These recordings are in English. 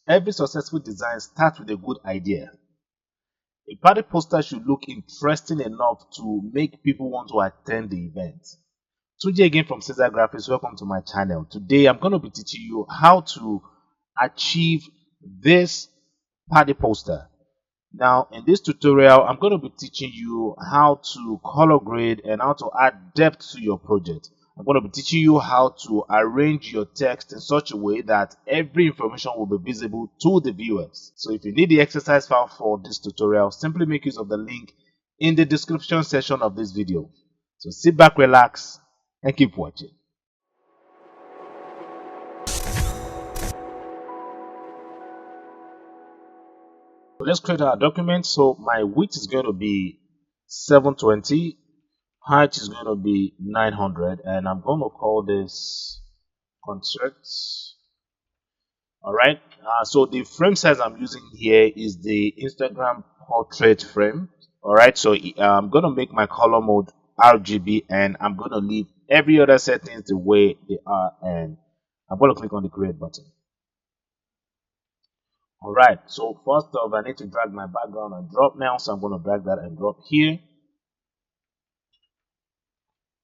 Every successful design starts with a good idea. A party poster should look interesting enough to make people want to attend the event. Tunji again from Caesar Graphics. Welcome to my channel. Today I'm going to be teaching you how to achieve this party poster. Now in this tutorial I'm going to be teaching you how to color grade and how to add depth to your project. I'm going to be teaching you how to arrange your text in such a way that every information will be visible to the viewers. So if you need the exercise file for this tutorial, simply make use of the link in the description section of this video. So sit back, relax, and keep watching. Let's create our document. So my width is going to be 720, height is going to be 900, and I'm going to call this concerts. All right. So the frame size I'm using here is the Instagram portrait frame. All right. So I'm going to make my color mode RGB, and I'm going to leave every other settings the way they are, and I'm going to click on the create button. All right. So first off, I need to drag my background and drop now. So I'm going to drag that and drop here.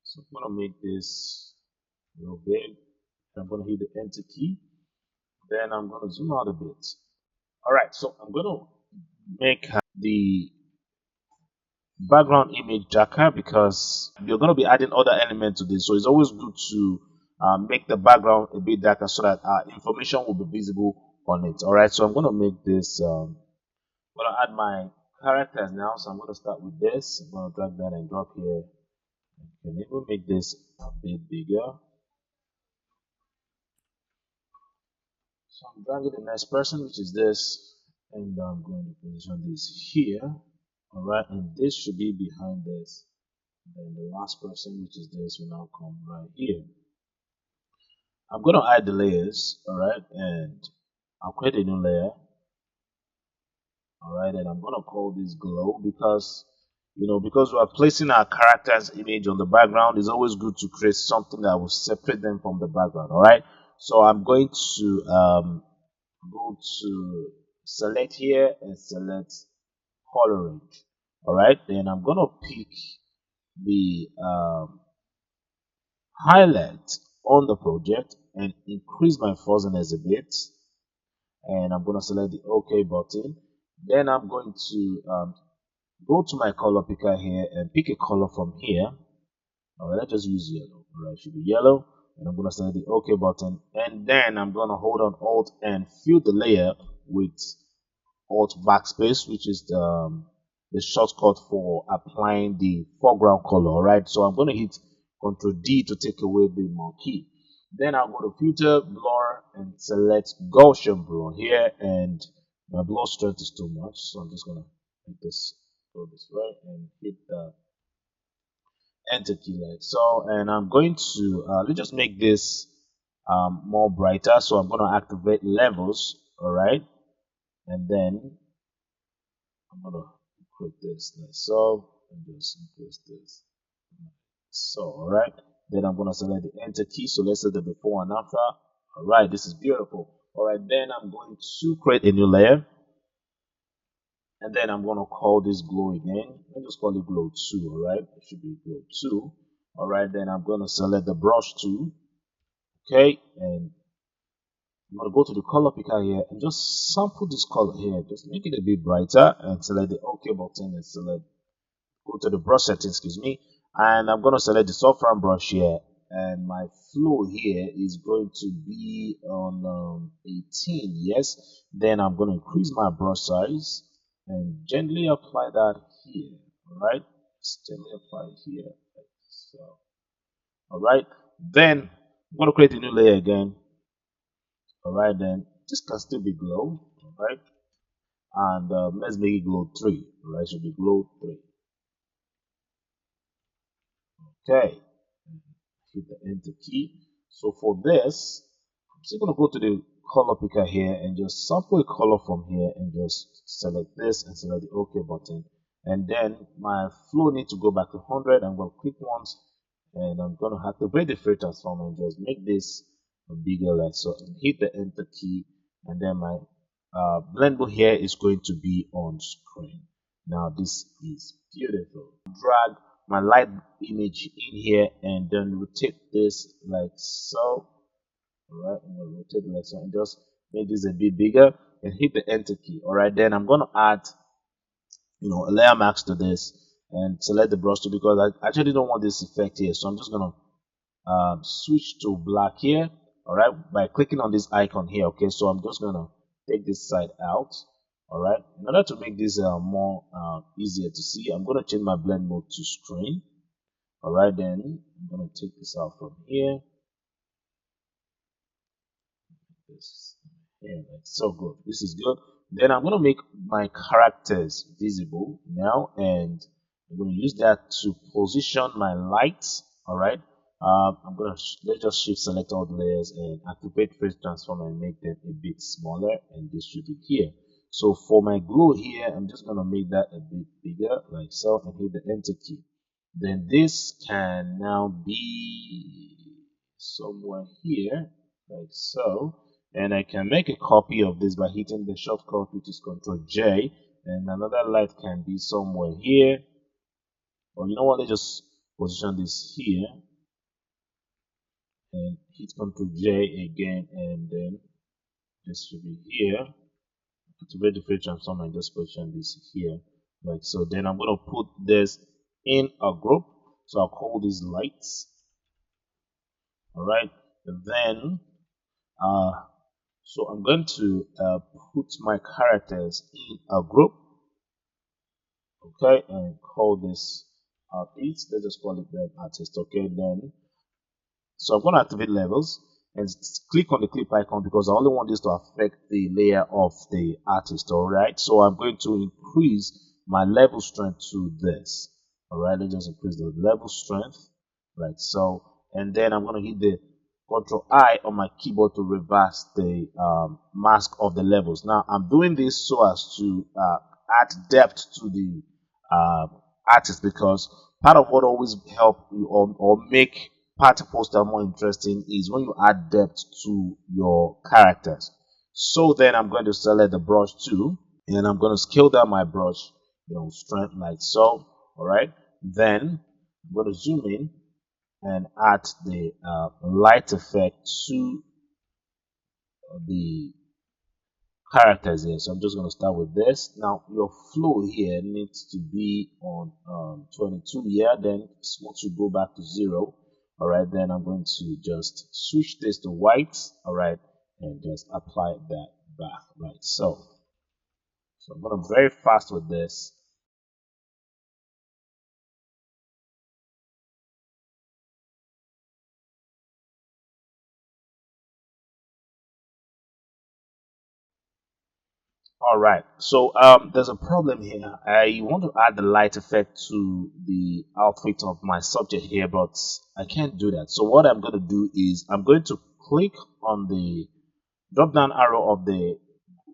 So I'm going to make this a little big. I'm going to hit the enter key. Then I'm going to zoom out a bit. All right. So I'm going to make the background image darker because you're going to be adding other elements to this. So it's always good to make the background a bit darker so that information will be visible on it. All right. So I'm going to make this. I'm going to add my characters now. So I'm going to start with this. I'm going to drag that and drop here. I can even make this a bit bigger. So I'm dragging the next person, which is this, and I'm going to position this here. All right, and this should be behind this. Then the last person, which is this, will now come right here. I'm going to add the layers. All right, and I'll create a new layer. All right, and I'm going to call this glow because because we are placing our character's image on the background, it's always good to create something that will separate them from the background. All right, so I'm going to go to select here and select color range. All right, then I'm going to pick the highlight on the project and increase my fuzziness a bit, and I'm going to select the OK button. Then I'm going to go to my color picker here and pick a color from here. All right, let's just use yellow. All right, it should be yellow, and I'm going to select the OK button, and then I'm going to hold on Alt and fill the layer with Alt backspace, which is the shortcut for applying the foreground color. All right, so I'm going to hit Ctrl D to take away the marquee. Then I'll go to filter, blur, and select Gaussian blur here, and my blur strength is too much, so I'm just going to make this go this way and hit the enter key like so. And I'm going to let's just make this more brighter, so I'm going to activate levels. All right, and then I'm going to create this like so, and just increase this so. All right, then I'm going to select the enter key, so let's set the before and after. All right, this is beautiful. All right, then I'm going to create a new layer, and then I'm going to call this glow again. Let's just call it glow 2. All right, it should be glow 2. All right, then I'm going to select the brush tool. Okay, and I'm going to go to the color picker here and just sample this color here, just make it a bit brighter, and select the OK button and go to the brush settings, excuse me, and I'm going to select the saffron brush here, and my flow here is going to be on 18. Yes, then I'm going to increase my brush size and gently apply that here. All right, just gently apply it here like so. All right, then I'm going to create a new layer again. All right, then this can still be glow. All right, and let's make it glow 3. All right, should be glow 3. Okay, hit the enter key. So for this, I'm still going to go to the color picker here and just sample a color from here and just select this and select the OK button. And then my flow needs to go back to 100. I'm going to click once, and I'm going to activate the free transform and just make this a bigger like so, and hit the enter key, and then my blend mode here is going to be on screen. Now this is beautiful. Drag my light image in here and then rotate this like so. Alright, I'm gonna rotate like so and just make this a bit bigger and hit the enter key. Alright, then I'm gonna add a layer mask to this and select the brush tool because I actually don't want this effect here. So I'm just gonna switch to black here. Alright, by clicking on this icon here. Okay, so I'm just gonna take this side out. Alright, in order to make this more easier to see, I'm gonna change my blend mode to screen. Alright, then I'm gonna take this out from here. This here, like so. Good, this is good. Then I'm going to make my characters visible now, and I'm going to use that to position my lights. All right, I'm going to let's just shift select all the layers and activate face transform and make them a bit smaller and distribute here. So for my glow here, I'm just going to make that a bit bigger like so and hit the enter key. Then this can now be somewhere here like so, and I can make a copy of this by hitting the shortcut which is Ctrl J, and another light can be somewhere here, or you know what, let's just position this here and hit Ctrl J again and then distribute here, activate the face transform and just position this here like so. Then I'm going to put this in a group, so I'll call these lights. All right, and then so I'm going to put my characters in a group, okay, and call this artist. Let's just call it the artist, okay. Then so I'm going to activate levels and click on the clip icon because I only want this to affect the layer of the artist. All right, so I'm going to increase my level strength to this. All right, let's just increase the level strength like so, and then I'm going to hit the Ctrl I on my keyboard to reverse the mask of the levels. Now I'm doing this so as to add depth to the artist, because part of what always help you or make party poster more interesting is when you add depth to your characters. So then I'm going to select the brush tool and I'm going to scale down my brush strength like so. All right, then I'm going to zoom in and add the light effect to the characters here. So I'm just going to start with this. Now your flow here needs to be on 22 here, then once you go back to 0, all right, then I'm going to just switch this to white, all right, and just apply that back like so. So I'm going to very fast with this. All right, so there's a problem here. I want to add the light effect to the outfit of my subject here, but I can't do that. So what I'm going to do is I'm going to click on the drop down arrow of the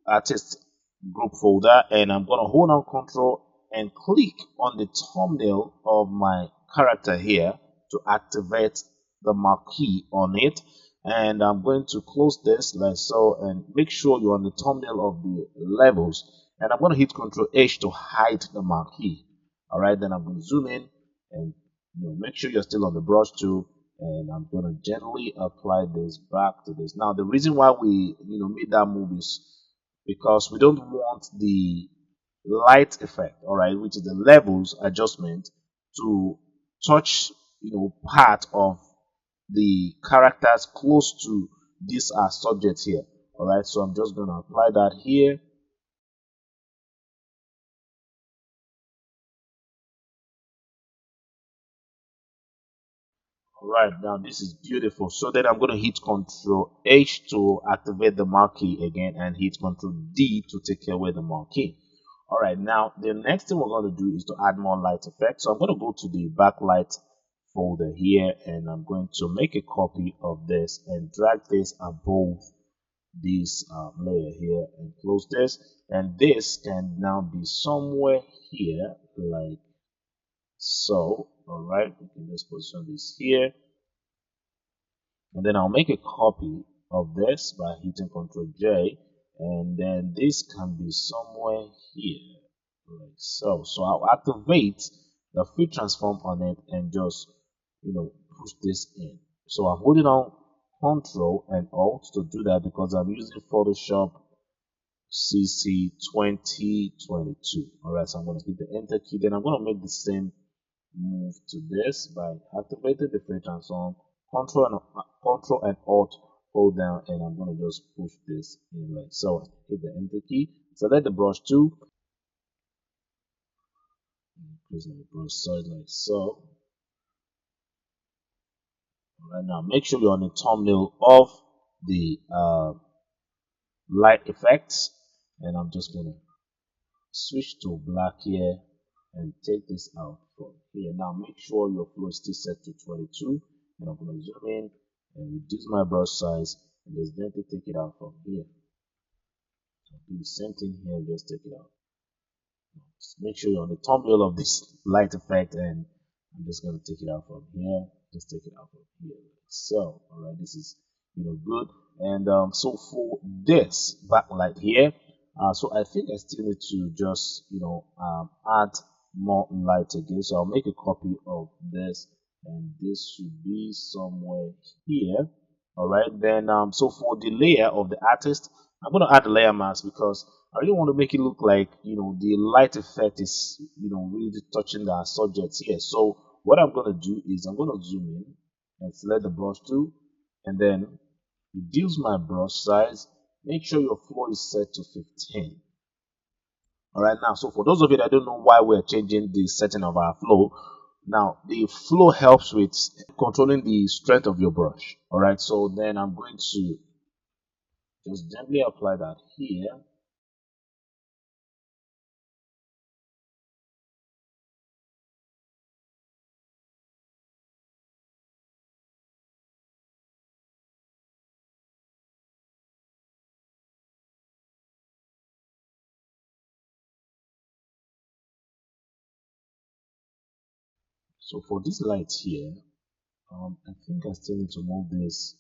artist group folder, and I'm going to hold on Control and click on the thumbnail of my character here to activate the marquee on it. And I'm going to close this like so and make sure you're on the thumbnail of the levels, and I'm going to hit Ctrl H to hide the marquee. All right, then I'm going to zoom in and make sure you're still on the brush tool, and I'm going to gently apply this back to this. Now the reason why we made that move is because we don't want the light effect, all right, which is the levels adjustment, to touch part of the characters close to this subject here. All right, so I'm just going to apply that here. All right, now this is beautiful. So then I'm going to hit Ctrl H to activate the marquee again, and hit Ctrl D to take away the marquee. All right, now the next thing we're going to do is to add more light effects. So I'm going to go to the backlight folder here, and I'm going to make a copy of this and drag this above this layer here and close this, and this can now be somewhere here like so. All right, we can just position this here, and then I'll make a copy of this by hitting Ctrl J and then this can be somewhere here, like so. So I'll activate the fill transform on it and just, push this in. So I'm holding on Control and Alt to do that because I'm using Photoshop CC 2022. Alright, so I'm going to hit the enter key. Then I'm going to make the same move to this by activating the fill transform, Control and Alt, hold down, and I'm going to just push this in like so. Hit the enter key, select the brush tool, increase my brush size like so. Alright, now make sure you're on the thumbnail of the light effects, and I'm just going to switch to black here and take this out from here. Now make sure your flow is still set to 22, and I'm going to zoom in and reduce my brush size and just gently take it out from here. I'll do the same thing here, just take it out. Just make sure you're on the thumbnail of this light effect, and I'm just going to take it out from here. Just take it out from here. So, alright, this is good. And so for this backlight here, so I think I still need to just add more light again. So I'll make a copy of this, and this should be somewhere here. Alright, then so for the layer of the artist, I'm going to add a layer mask because I really want to make it look like the light effect is really touching the subjects here. So what I'm going to do is I'm going to zoom in and select the brush tool, and then reduce my brush size. Make sure your flow is set to 15. Alright, now so for those of you that don't know why we're changing the setting of our flow, now the flow helps with controlling the strength of your brush. Alright, so then I'm going to just gently apply that here. So for this light here, I think I still need to move this,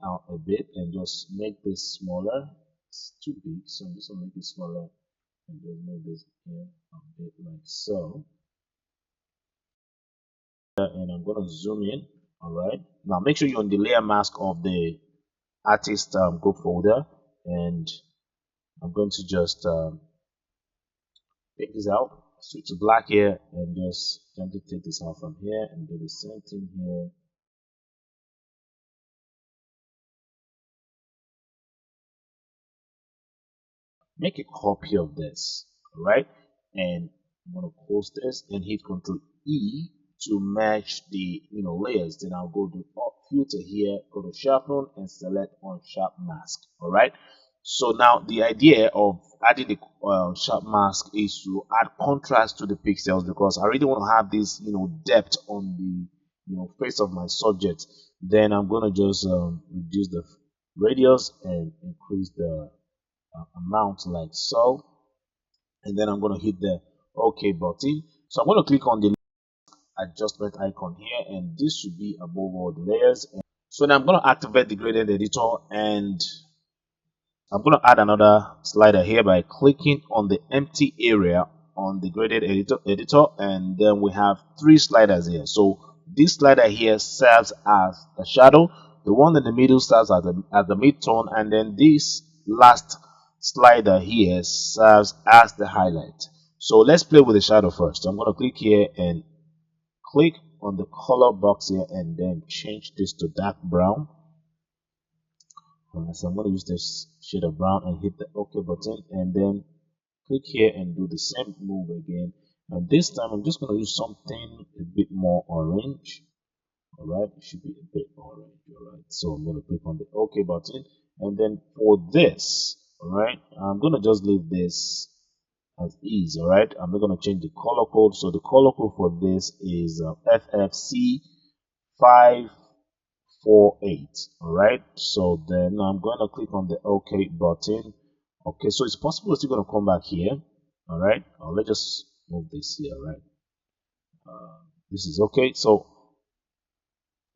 out a bit and just make this smaller. It's too big, so I'm just gonna make it smaller and just move this here a bit like so. And I'm gonna zoom in. All right. Now make sure you're on the layer mask of the artist group folder, and I'm going to just take this out, switch to black here, and just gently take this out from here and do the same thing here. Make a copy of this, all right? And I'm gonna close this and hit Control E to match the layers. Then I'll go to filter here, go to sharpen and select on sharp mask. All right. So now the idea of adding the sharp mask is to add contrast to the pixels because I really want to have this depth on the face of my subject. Then I'm gonna just reduce the radius and increase the amount like so, and then I'm going to hit the OK button. So I'm going to click on the adjustment icon here, and this should be above all the layers. And so now I'm going to activate the gradient editor, and I'm going to add another slider here by clicking on the empty area on the gradient editor, and then we have 3 sliders here. So this slider here serves as the shadow, the one in the middle serves as the midtone, and then this last slider here serves as the highlight. So let's play with the shadow first. I'm going to click here and click on the color box here and then change this to dark brown. So I'm going to use this shade of brown and hit the OK button, and then click here and do the same move again. And this time I'm just going to use something a bit more orange. All right, it should be a bit orange. All right, so I'm going to click on the OK button, and then for this, all right, I'm going to just leave this as is. All right, I'm not going to change the color code. So the color code for this is FFC 548. All right, so then I'm going to click on the OK button. Okay, so it's possible it's going to come back here. All right, let's just move this here. All right, this is okay. So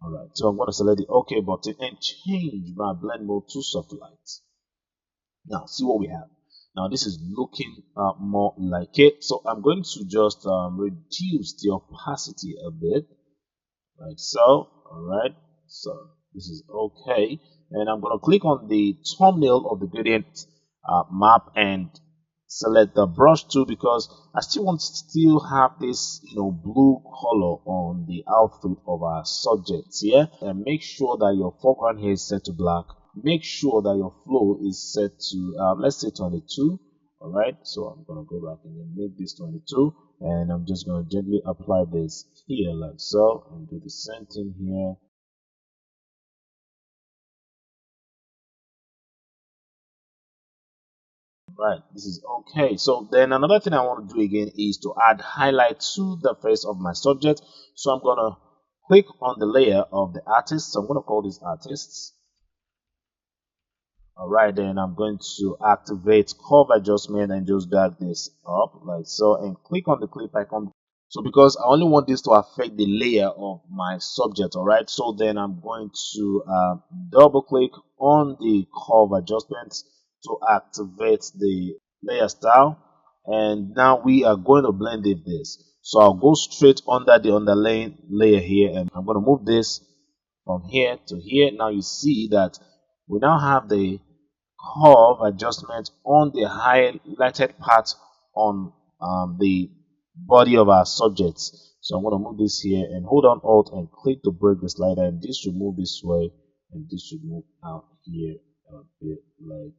all right, so I'm going to select the OK button and change my blend mode to soft light. Now, see what we have. Now, this is looking more like it. So I'm going to just reduce the opacity a bit, like so. All right. So this is okay. And I'm going to click on the thumbnail of the gradient map and select the brush tool, because I still want to still have this, blue color on the outfit of our subjects here. And make sure that your foreground here is set to black. Make sure that your flow is set to let's say 22. All right, so I'm gonna go back and then make this 22, and I'm just gonna gently apply this here like so, and do the same thing here. Right, this is okay. So then another thing I want to do again is to add highlight to the face of my subject. So I'm gonna click on the layer of the artist. So I'm gonna call this artists. All right, then I'm going to activate curve adjustment and just drag this up like so, and click on the clip icon. So because I only want this to affect the layer of my subject, all right, so then I'm going to double click on the curve adjustments to activate the layer style, and now we are going to blend with this. So I'll go straight under the underlaying layer here, and I'm going to move this from here to here. Now you see that we now have the curve adjustment on the highlighted part on the body of our subjects. So I'm going to move this here and hold on Alt and click to break the slider, and this should move this way and this should move out here a bit like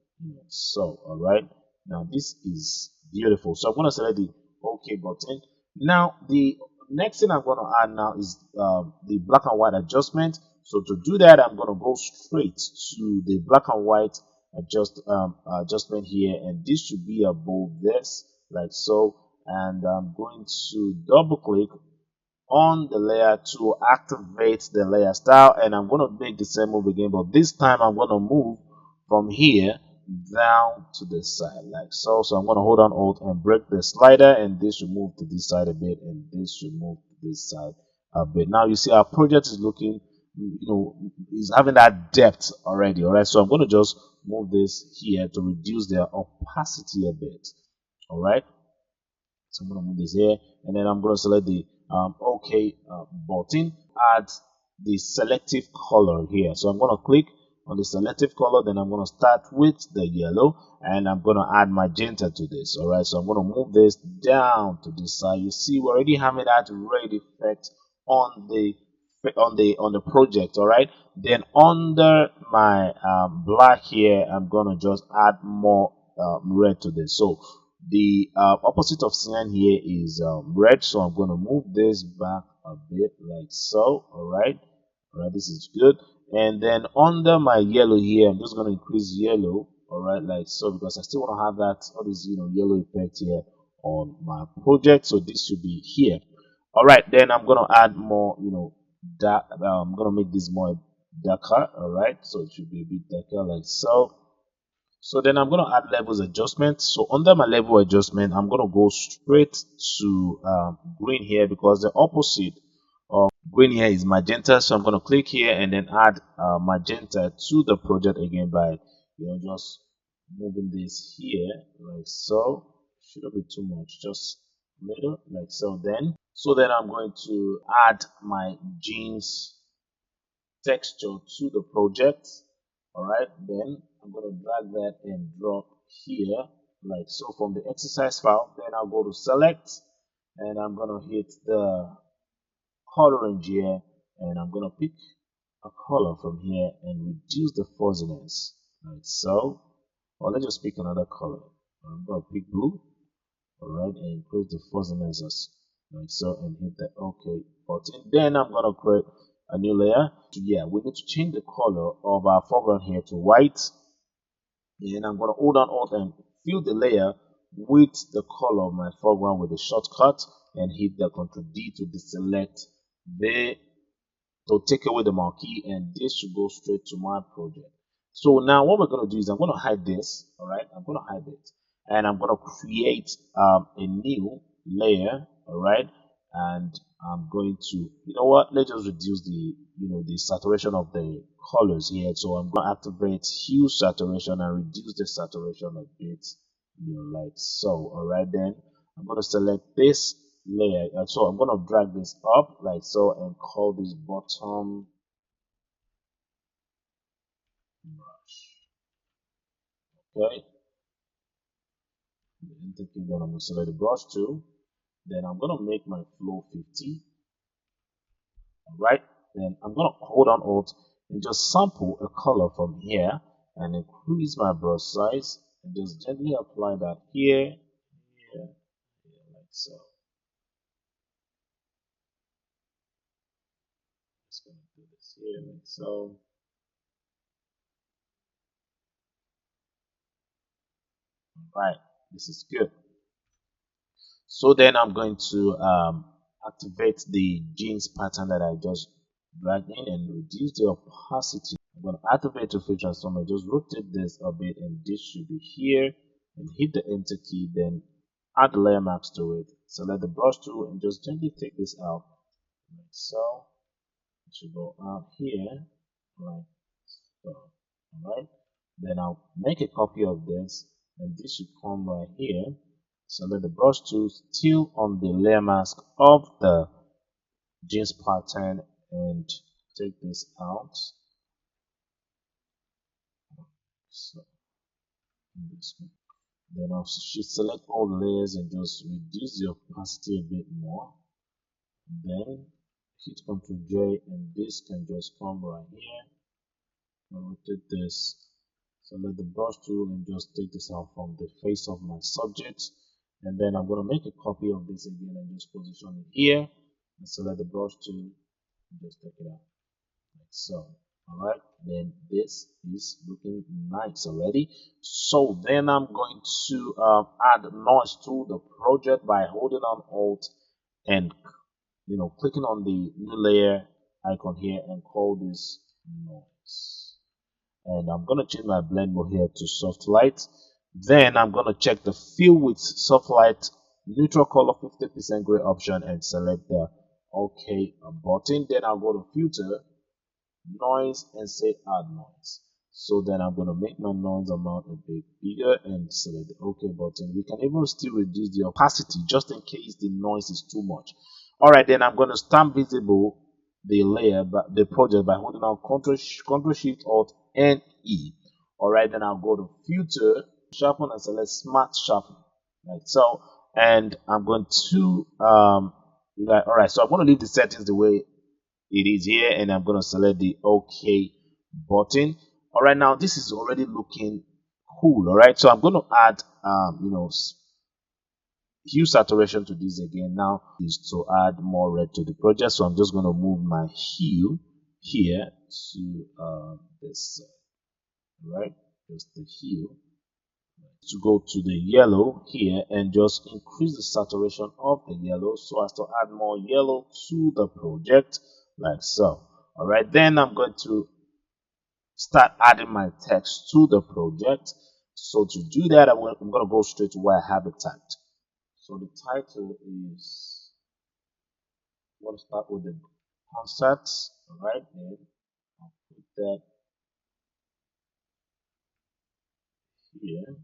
so. All right, now this is beautiful. So I'm going to select the OK button. Now the next thing I'm going to add now is the black and white adjustment. So to do that, I'm going to go straight to the black and white adjustment here, and this should be above this like so, and I'm going to double click on the layer to activate the layer style, and I'm going to make the same move again, but this time I'm going to move from here down to this side like so. So I'm going to hold on Alt and break the slider, and this should move to this side a bit, and this should move to this side a bit. Now you see our project is looking, is having that depth already. All right, so I'm going to just move this here to reduce their opacity a bit. All right, so I'm going to move this here, and then I'm going to select the OK button, add the selective color here. So I'm going to click on the selective color, then I'm going to start with the yellow, and I'm going to add magenta to this. All right, so I'm going to move this down to this side. You see, we're already having that red effect on the project. All right, then under my black here, I'm going to just add more red to this. So the opposite of cyan here is red, so I'm going to move this back a bit like so. All right, this is good. And then under my yellow here, I'm just going to increase yellow, all right, like so, because I still want to have that all this yellow effect here on my project. So this should be here. All right, then I'm going to add more, dark. I'm going to make this more darker. All right, so it should be a bit darker like so. So then I'm going to add levels adjustment. So under my level adjustment, I'm going to go straight to green here, because the opposite of green here is magenta. So I'm going to click here and then add magenta to the project again by just moving this here like so. Shouldn't be too much, just little like so. Then I'm going to add my jeans texture to the project. All right, then I'm going to drag that and drop here like so from the exercise file. Then I'll go to select, and I'm going to hit the color range here, and I'm going to pick a color from here and reduce the fuzziness like so. Or let's just pick another color. I'm going to pick blue. All right, and increase the fuzziness like so, and hit the OK button. Then I'm going to create a new layer. Yeah, we need to change the color of our foreground here to white, and I'm going to hold on Alt and fill the layer with the color of my foreground with a shortcut, and hit the Ctrl D to deselect the to take away the marquee, and this should go straight to my project. So now what we're going to do is I'm going to hide this. All right, I'm going to hide it, and I'm going to create a new layer. All right, and I'm going to, you know what, let's just reduce the, the saturation of the colors here. So I'm going to activate hue saturation and reduce the saturation a bit, like so. All right, then I'm going to select this layer. So I'm going to drag this up like so and call this bottom brush. Okay, then I'm going to select the brush tool. Then I'm going to make my flow 50. Right, then I'm going to hold on Alt and just sample a color from here and increase my brush size and just gently apply that here, like so. Just going to do this here like so. Right, this is good. So then I'm going to activate the jeans pattern that I just dragged in and reduce the opacity. I'm going to activate the filter transform and just rotate this a bit, and this should be here, and hit the enter key, then add the layer mask to it. Select the brush tool and just gently take this out like so. It should go out here like so. Alright, then I'll make a copy of this, and this should come right here. Select the brush tool still on the layer mask of the jeans pattern and take this out. So this one. Then I should select all the layers and just reduce the opacity a bit more. Then hit Ctrl J and this can just come right here. I'll rotate this. Select the brush tool and just take this out from the face of my subject. And then I'm going to make a copy of this again and just position it here. And select the brush tool and just take it out like so. Alright, then this is looking nice already. So then I'm going to add noise to the project by holding on Alt and clicking on the new layer icon here and call this noise. And I'm going to change my blend mode here to soft light. Then I'm going to check the fill with soft light neutral color 50% gray option and select the OK button. Then I'll go to filter, noise, and say add noise. So then I'm going to make my noise amount a bit bigger and select the OK button. We can even still reduce the opacity just in case the noise is too much. Alright, then I'm going to stamp visible the layer, but the project by holding down Ctrl Shift Alt and E. Alright, then I'll go to filter, sharpen, and select smart sharpen like so. And I'm going to alright, so I'm going to leave the settings the way it is here, and I'm going to select the OK button. All right, now this is already looking cool. All right, so I'm going to add hue saturation to this again. Now is to add more red to the project, so I'm just going to move my hue here to this right, just the hue to go to the yellow here and just increase the saturation of the yellow so as to add more yellow to the project like so. All right, then I'm going to start adding my text to the project. So to do that, I'm going to go straight to where I have it tagged. So the title is, I'm going to start with the concepts. All right, and I'll put that here.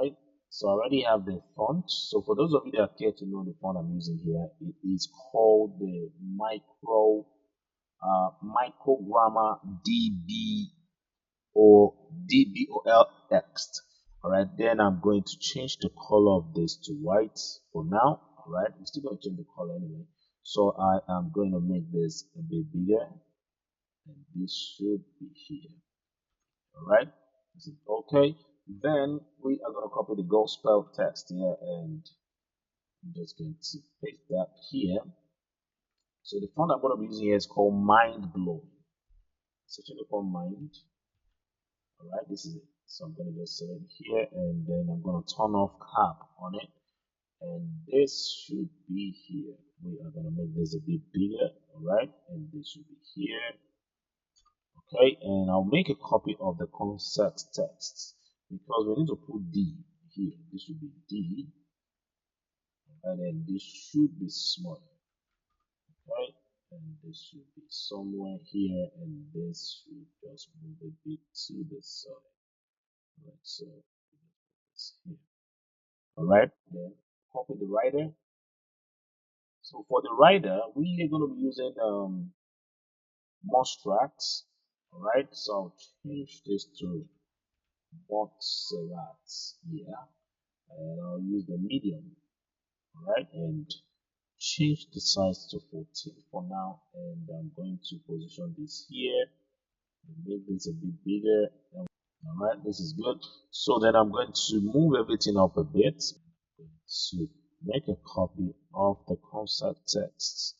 Right, so I already have the font. So for those of you that care to know the font I'm using here, it is called the MicrogrammaDB or DBOLExt. All right, then I'm going to change the color of this to white for now. All right, I'm still going to change the color anyway. So I am going to make this a bit bigger, and this should be here. All right, this is okay. Then we are going to copy the gospel text here, and I'm just going to paste that here. So the font I'm going to be using here is called Mind Blowing. Searching upon Mind. All right, this is it. So I'm going to just select here, and then I'm going to turn off cap on it, and this should be here. We are going to make this a bit bigger. All right, and this should be here. Okay, and I'll make a copy of the concept text because we need to put D here. This should be D. and then this should be small, right? And this should be somewhere here, and this should just move a bit to the side, like so. It's here. All right, then copy the rider. So for the rider, we are going to be using Montserrat. All right, so I'll change this to Montserrat here, and I'll use the medium. All right, and change the size to 14 for now, and I'm going to position this here and make this a bit bigger. All right, this is good. So then I'm going to move everything up a bit to make a copy of the concept text.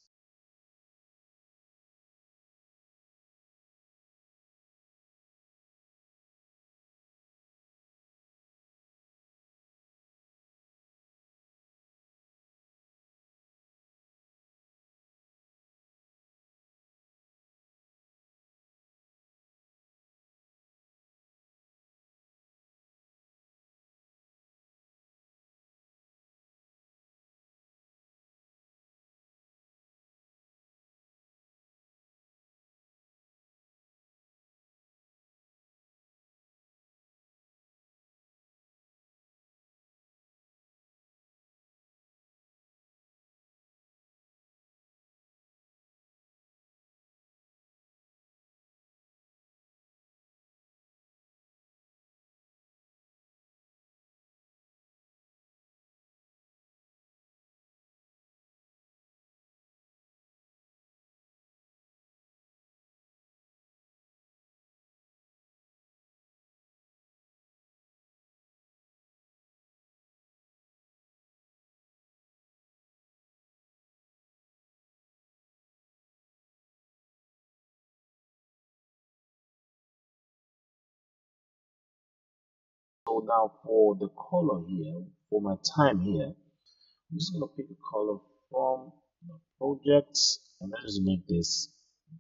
So now for the color here, for my time here, I'm just going to pick a color from the projects, and let's just make this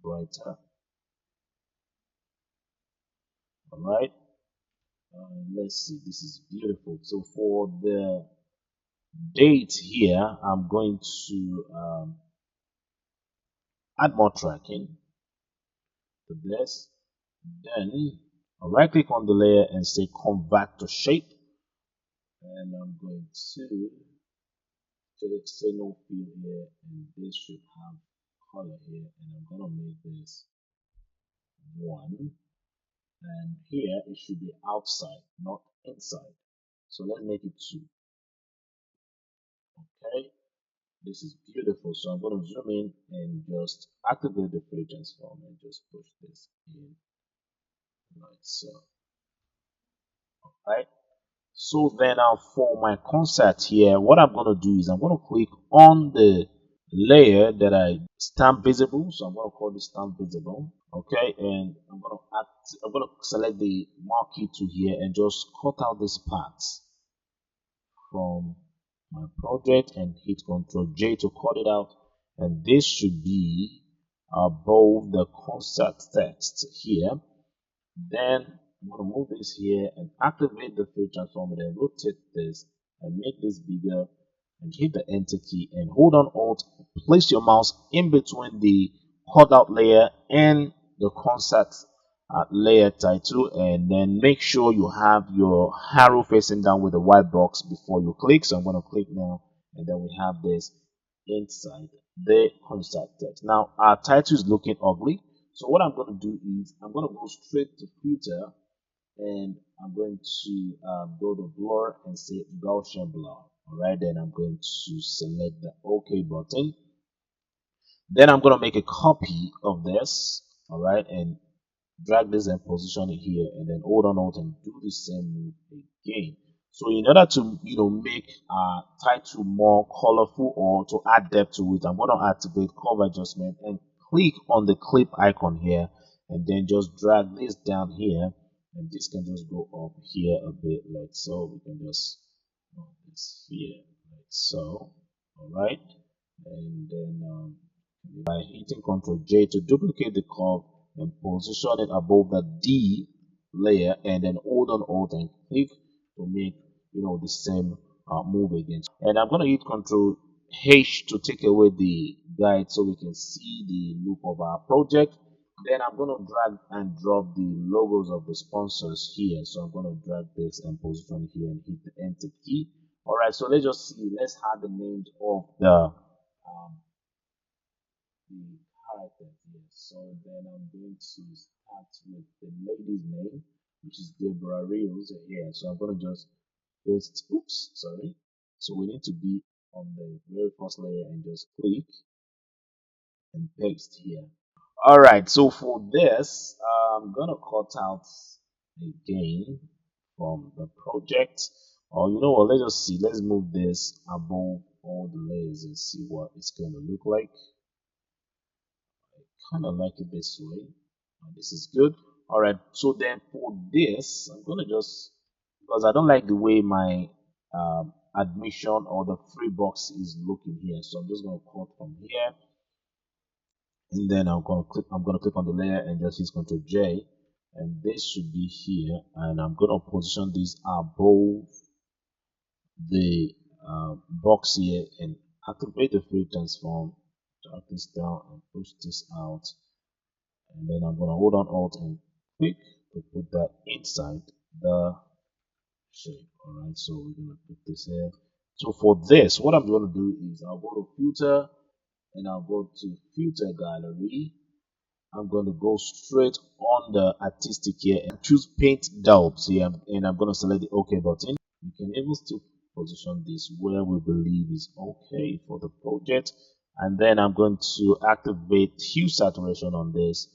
brighter. All right, let's see, this is beautiful. So for the date here, I'm going to add more tracking to this. Then I'll right click on the layer and say convert to shape, and I'm going to say no fill here, and this should have color here, and I'm gonna make this 1, and here it should be outside, not inside. So let's make it 2. Okay, this is beautiful. So I'm going to zoom in and just activate the free transform and just push this in like so. Right. So then now for my concert here, what I'm going to do is I'm going to click on the layer that I stamp visible. So I'm going to call this stamp visible. Okay, and I'm going to select the marquee tool here and just cut out this part from my project and hit Ctrl J to cut it out, and this should be above the concept text here. Then I'm going to move this here and activate the free transform, and then rotate this and make this bigger, and hit the enter key and hold on alt. Place your mouse in between the cutout layer and the concept layer title, and then make sure you have your arrow facing down with the white box before you click. So I'm going to click now, and then we have this inside the concept text. Now our title is looking ugly, so what I'm going to do is I'm going to go straight to filter, and I'm going to go to blur and say Gaussian blur. All right, then I'm going to select the OK button. Then I'm going to make a copy of this. All right, and drag this and position it here, and then hold on alt and do the same move again. So in order to make our title more colorful or to add depth to it, I'm going to activate curve adjustment and click on the clip icon here, and then just drag this down here, and this can just go up here a bit like so. We can just move this here like so. All right, and then by hitting Ctrl J to duplicate the curve and position it above the D layer, and then hold on alt and click to make the same move again. And I'm going to hit Control H to take away the guide so we can see the look of our project. Then I'm going to drag and drop the logos of the sponsors here. So I'm going to drag this and position here and hit the enter key. All right, so let's just see. Let's add the names of the characters here. So then I'm going to start with the lady's name, which is Debra Reels here. So I'm going to just paste, oops, sorry. So we need to be on the very first layer and just click and paste here. All right, so for this, I'm gonna cut out again from the project. Or you know what? Let's just see. Let's move this above all the layers and see what it's gonna look like. Kind of like it this way. This is good. All right. So then for this, I'm gonna just because I don't like the way my admission or the free box is looking here. So I'm just gonna cut from here and then I'm gonna click on the layer and just use Ctrl J, and this should be here, and I'm gonna position this above the box here and activate the free transform, drag this down and push this out, and then I'm gonna hold on Alt and click to put that inside the shape. All right, so we're gonna put this here. So for this, what I'm gonna do is I'll go to filter and I'll go to filter gallery. I'm going to go straight on the artistic here and choose paint daubs here, and I'm going to select the OK button. You can even still position this where we believe is okay for the project, and then I'm going to activate hue saturation on this,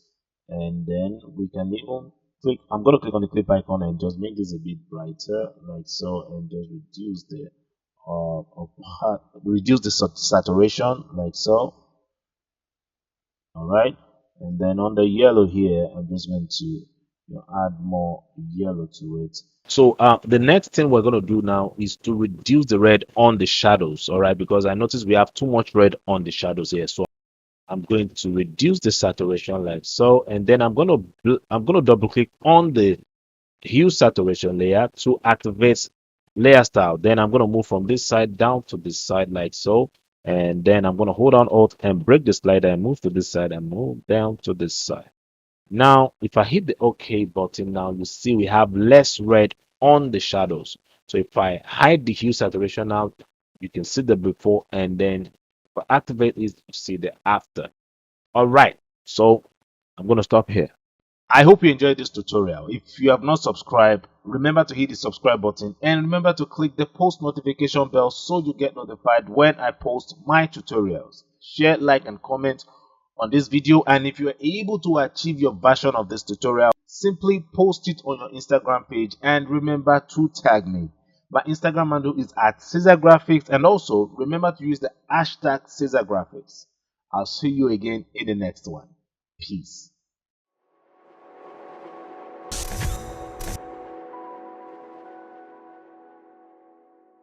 and then we can even click. I'm going to click on the clip icon and just make this a bit brighter like so, and just reduce the saturation like so. All right, and then on the yellow here I'm just going to add more yellow to it. So the next thing we're going to do now is to reduce the red on the shadows. All right, because I noticed we have too much red on the shadows here, so I'm going to reduce the saturation like so, and then I'm going to double click on the hue saturation layer to activate layer style. Then I'm going to move from this side down to this side like so, and then I'm going to hold on Alt and break the slider and move to this side and move down to this side. Now if I hit the OK button, now you see we have less red on the shadows. So if I hide the hue saturation now, you can see the before, and then if I activate it, you see the after. All right, so I'm going to stop here. I hope you enjoyed this tutorial. If you have not subscribed, remember to hit the subscribe button and remember to click the post notification bell so you get notified when I post my tutorials. Share, like, and comment on this video, and if you are able to achieve your version of this tutorial, simply post it on your Instagram page and remember to tag me. My Instagram handle is @CaesarGraphics, and also remember to use the hashtag CaesarGraphics. I'll see you again in the next one. Peace.